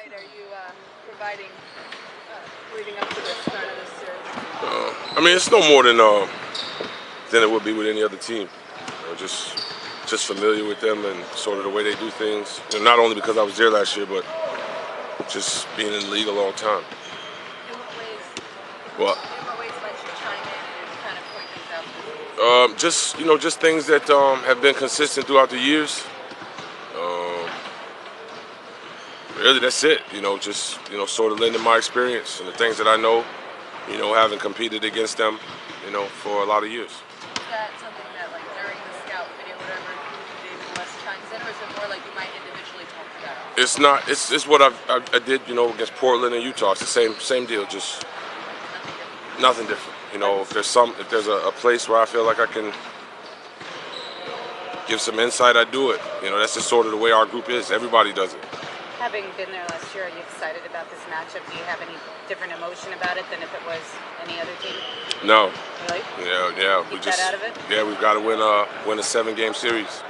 insight are you providing leading up to the start of this series? I mean, it's no more than it would be with any other team. Just familiar with them and sort of the way they do things. Not only because I was there last year, but just being in the league a long time. In what ways? Well, In what ways might you chime in and kind of point things out? just things that have been consistent throughout the years. Really, that's it. Sort of lending my experience and the things that I know. Having competed against them, for a lot of years. Is that something that, like, during the scout video, whatever, David West chimes in, or is it more like you might individually talk about it? It's not. It's what I did. Against Portland and Utah. It's the same deal. Just nothing different. If there's a place where I feel like I can give some insight, I do it. That's just sort of the way our group is. Everybody does it. Having been there last year, are you excited about this matchup? Do you have any different emotion about it than if it was any other team? No. Really? Yeah. Keep that out of it? Yeah, we've got to win a 7-game series.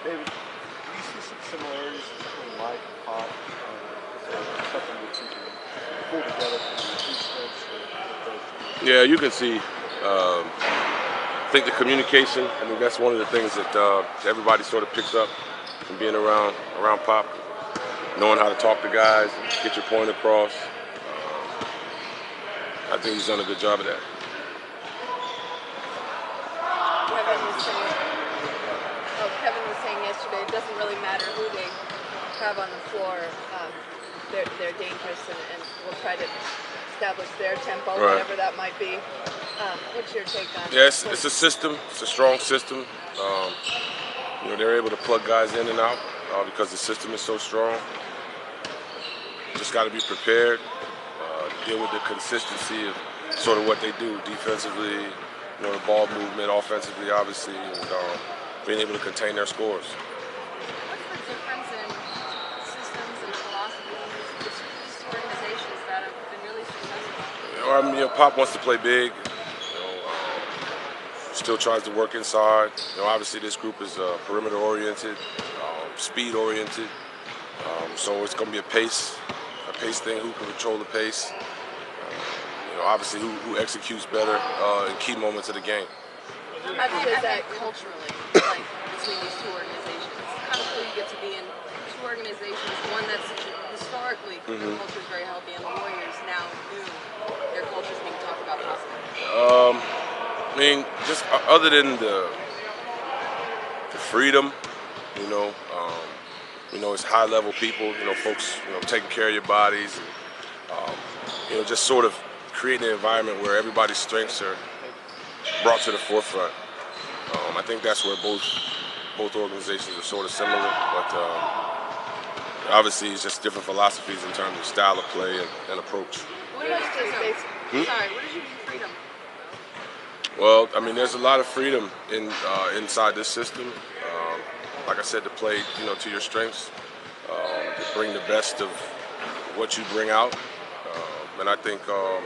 David, do you see some similarities between Mike and Pop? Something that you can pull together from the two strengths? Yeah, you can see. I think the communication. I mean, that's one of the things that everybody sort of picks up from being around Pop. Knowing how to talk to guys, get your point across. I think he's done a good job of that. Kevin was saying yesterday, it doesn't really matter who they have on the floor. They're dangerous and will try to establish their tempo, right, whatever that might be. What's your take on it? Yes, it's a system. It's a strong system. They're able to plug guys in and out because the system is so strong. Just got to be prepared, deal with the consistency of sort of what they do defensively, the ball movement, offensively, obviously, and being able to contain their scores. What's the difference in systems and philosophies between these two organizations that have been really successful? Pop wants to play big. Still tries to work inside. Obviously this group is perimeter oriented, speed oriented. So it's going to be a pace thing. Who can control the pace? Obviously who executes better in key moments of the game. How does that culturally, like, between these two organizations? How cool you get to be in two organizations, one that's historically their culture is very healthy, and the Warriors now new, their culture is being talked about possibly. I mean, just other than the freedom, it's high-level people, folks, taking care of your bodies, and, just sort of creating an environment where everybody's strengths are brought to the forefront. I think that's where both organizations are sort of similar, but obviously it's just different philosophies in terms of style of play and approach. What does freedom? Sorry, what does you mean freedom? Well, I mean, there's a lot of freedom inside this system. Like I said, to play, to your strengths, to bring the best of what you bring out. And I think the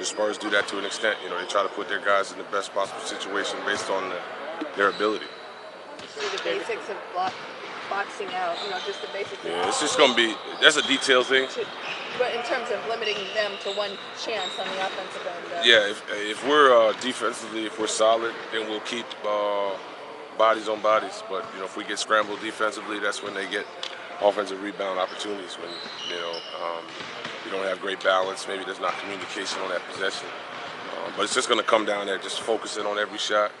Spurs do that to an extent. They try to put their guys in the best possible situation based on their ability. The basics of boxing out, just the basics. Yeah, it's just going to be, that's a detail thing. But in terms of limiting them to one chance on the offensive end. Yeah, if we're defensively, if we're solid, then we'll keep bodies on bodies. But if we get scrambled defensively, that's when they get offensive rebound opportunities. When you don't have great balance, maybe there's not communication on that possession. But it's just going to come down there, just focusing on every shot,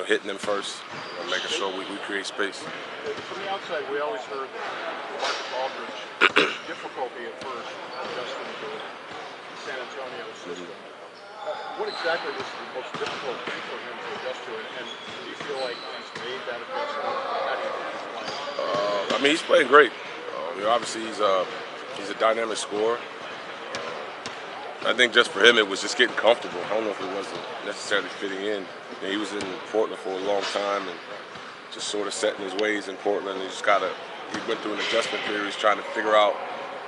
hitting them first, making sure we create space. From the outside, we always heard that Marcus Aldridge difficulty at first adjusting to San Antonio system. What exactly was the most difficult thing for him to adjust to it, and do you feel like he's made that adjustment? How do you think he's playing? I mean, he's playing great. Obviously, he's a dynamic scorer. I think just for him, it was just getting comfortable. I don't know if it wasn't necessarily fitting in. He was in Portland for a long time and just sort of setting his ways in Portland. He went through an adjustment period. He's trying to figure out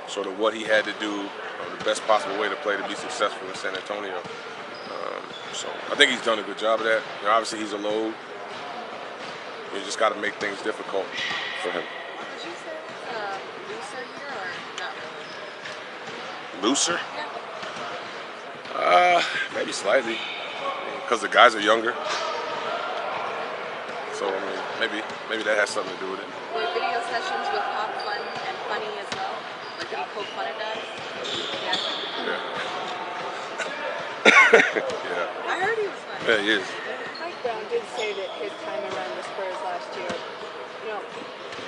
sort of what he had to do, the best possible way to play to be successful in San Antonio. So I think he's done a good job of that. Obviously, he's a load. You just got to make things difficult for him. Would you say looser here or not really? Looser? Yeah. Maybe slightly, because the guys are younger. So I mean, maybe that has something to do with it. Were video sessions with Pop fun and funny as well? Like did he poke fun at guys? Yeah. Yeah. I heard he was funny. Yeah, he is. Mike Brown did say that his time around the Spurs last year, you know,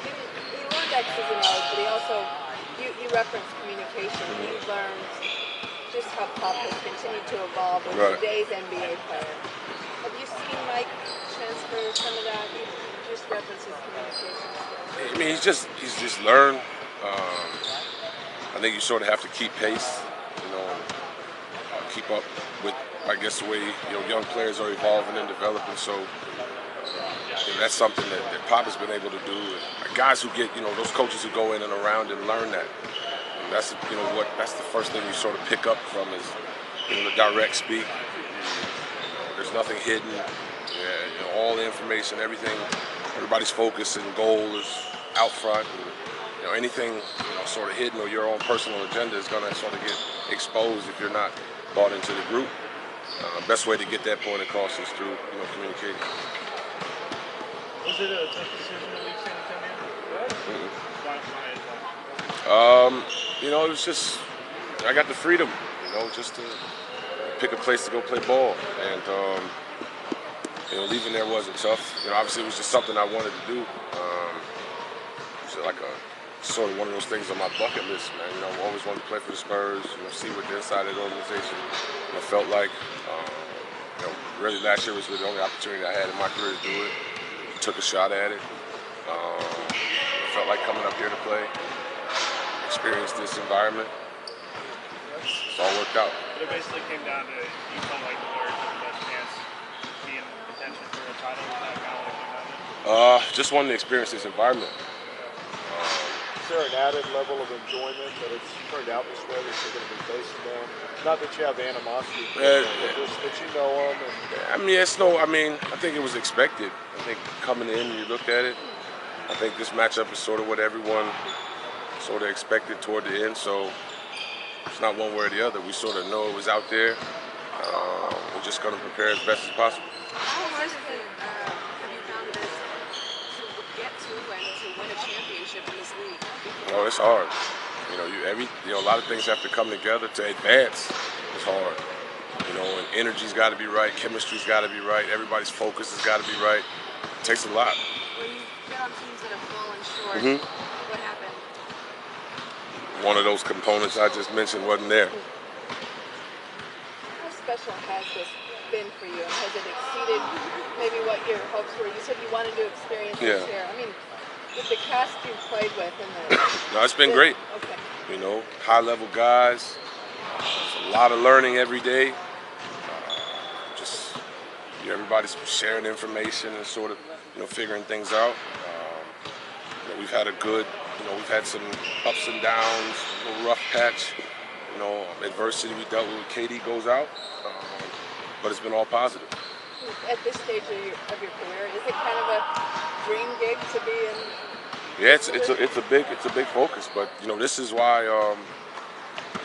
he learned X's and O's, but he also, you referenced communication. He learned just how Pop has continued to evolve with today's NBA player. Have you seen Mike transfer some of that? He just references communication skills. I mean, he's just learned. I think you sort of have to keep pace, you know, and keep up with, I guess, the way young players are evolving and developing. So that's something that Pop has been able to do. And guys who get, those coaches who go in and around and learn that. And that's that's the first thing you sort of pick up from is the direct speak. There's nothing hidden. Yeah, all the information, everything, everybody's focus and goal is out front. And, anything sort of hidden or your own personal agenda is going to sort of get exposed if you're not bought into the group. Best way to get that point across is through communicating. Was it a tough decision to leave San Antonio? It was just I got the freedom, just to pick a place to go play ball, and leaving there wasn't tough. Obviously it was just something I wanted to do. It's like sort of one of those things on my bucket list, man. I always wanted to play for the Spurs, see what the inside of the organization felt like. Really last year was the only opportunity I had in my career to do it. Took a shot at it. I felt like coming up here to play, experience this environment. It's all worked out. But it basically came down to you felt like the Warriors had the best chance to be in contention for a title. Was that kind of what it came down to? Just wanted to experience this environment. Is there an added level of enjoyment that it's turned out this way that you're going to be facing them? Not that you have animosity, but just that you know them. And I think it was expected. I think coming in, you looked at it. I think this matchup is sort of what everyone sort of expected toward the end. So it's not one way or the other. We sort of know it was out there. We're just going to prepare as best as possible. How hard have you found it to get to and to win a championship in this league? Oh, it's hard. A lot of things have to come together to advance. It's hard. And energy's got to be right, chemistry's got to be right, everybody's focus has got to be right. It takes a lot. When you get on teams that have fallen short, what happened? One of those components I just mentioned wasn't there. How special has this been for you? And has it exceeded maybe what your hopes were? You said you wanted to experience this here. With the cast you played with and No, it's been great. Okay. High-level guys. A lot of learning every day. Everybody's sharing information and sort of, figuring things out. We've had we've had some ups and downs, a little rough patch. Adversity we dealt with KD goes out, but it's been all positive. At this stage of your career, is it kind of a dream gig to be in? Yeah, it's a big focus, but this is why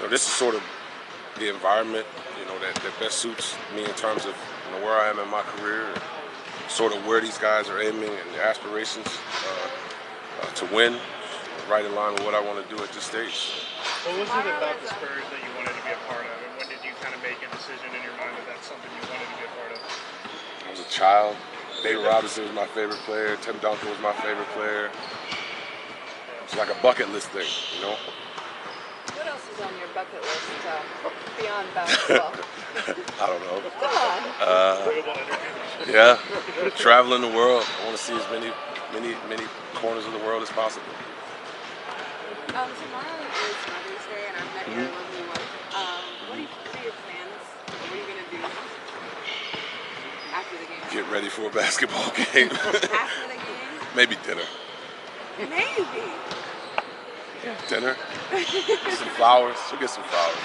this is sort of the environment that best suits me in terms of where I am in my career, and sort of where these guys are aiming and their aspirations to win, right in line with what I want to do at this stage. What was it about the Spurs that you wanted to be a part of, and when did you kind of make a decision in your mind that that's something you wanted to be a part of? I was a child. David Robinson was my favorite player. Tim Duncan was my favorite player. It's like a bucket list thing, What else is on your bucket list beyond basketball? I don't know. Come on. Yeah, traveling the world. I want to see as many corners of the world as possible. Tomorrow is Mother's Day, and I've met your lovely wife. What are your plans? What are you going to do after the game? Get ready for a basketball game. After the game? Maybe dinner. Maybe. Dinner. Some flowers. We'll get some flowers.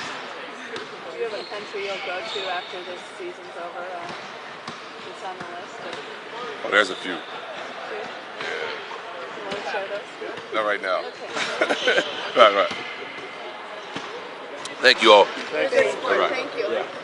Do you have a country you'll go to after this season's over? It's on the list. Oh, there's a few. Two? showed us? Not right now. Okay. Right. Thank you all. Good sport. All right. Thank you.